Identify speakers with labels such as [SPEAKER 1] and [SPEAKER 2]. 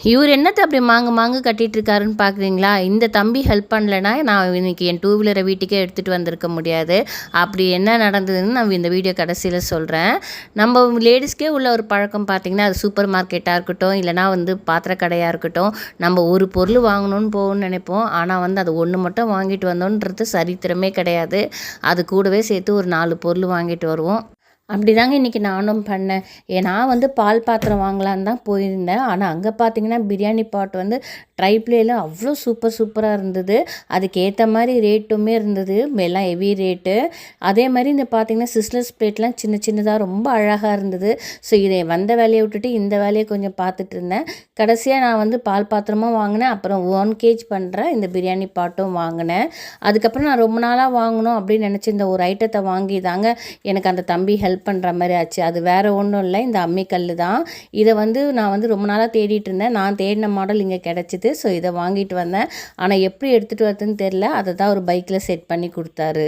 [SPEAKER 1] இவர் என்னத்த அப்படி மாங்கு கட்டிட்டு இருக்காருன்னு பார்க்குறீங்களா? இந்த தம்பி ஹெல்ப் பண்ணலன்னா, நான் இன்னைக்கு என் டூ வீலரை வீட்டுக்கே எடுத்துகிட்டு வந்திருக்க முடியாது. அப்படி என்ன நடந்ததுன்னு நான் இந்த வீடியோ கடைசியில் சொல்கிறேன். நம்ம லேடிஸ்க்கே உள்ள ஒரு பழக்கம் பார்த்திங்கன்னா, அது சூப்பர் மார்க்கெட்டாக இருக்கட்டும், இல்லைனா பாத்திர கடையாக இருக்கட்டும், நம்ம ஒரு பொருள் வாங்கணும்னு போகணும்னு நினைப்போம். ஆனால் அது ஒன்று மட்டும் வாங்கிட்டு வந்தோன்றது சரித்திரமே கிடையாது. அது கூடவே சேர்த்து ஒரு 4 பொருள் வாங்கிட்டு வருவோம். அப்படிதாங்க இன்றைக்கி நானும் பண்ணேன். நான் பால் பாத்திரம் வாங்கலான்னு தான் போயிருந்தேன். ஆனால் அங்கே பார்த்தீங்கன்னா பிரியாணி பாட் ட்ரைப்ளேயில் அவ்வளோ சூப்பராக இருந்தது. அதுக்கேற்ற மாதிரி ரேட்டுமே இருந்தது, எல்லாம் ஹெவி ரேட்டு. அதே மாதிரி இந்த பார்த்திங்கன்னா சிஸ்லர்ஸ் பிளேட்லாம் சின்னதாக ரொம்ப அழகாக இருந்தது. ஸோ இதை வந்த வேலையை விட்டுட்டு இந்த வேலையை கொஞ்சம் பார்த்துட்டு இருந்தேன். கடைசியாக நான் பால் பாத்திரமும் வாங்கினேன், அப்புறம் 1 kg பண்ணுற இந்த பிரியாணி பாட்டும் வாங்கினேன். அதுக்கப்புறம் நான் ரொம்ப நாளாக வாங்கணும் அப்படின்னு நினச்சி இந்த ஒரு ஐட்டத்தை வாங்கி தாங்க எனக்கு அந்த தம்பி ஹெல்ப் பண்ணுற மாதிரி ஆச்சு. அது வேறு ஒன்றும் இல்லை, இந்த அம்மிக்கல் தான். இதை நான் ரொம்ப நாளாக தேடிட்டு இருந்தேன். நான் தேடின மாடல் இங்கே கிடச்சிது. ஸோ இதை வாங்கிட்டு வந்தேன். ஆனால் எப்படி எடுத்துகிட்டு வரதுன்னு தெரில. அதை தான் ஒரு பைக்கில் செட் பண்ணி கொடுத்தாரு.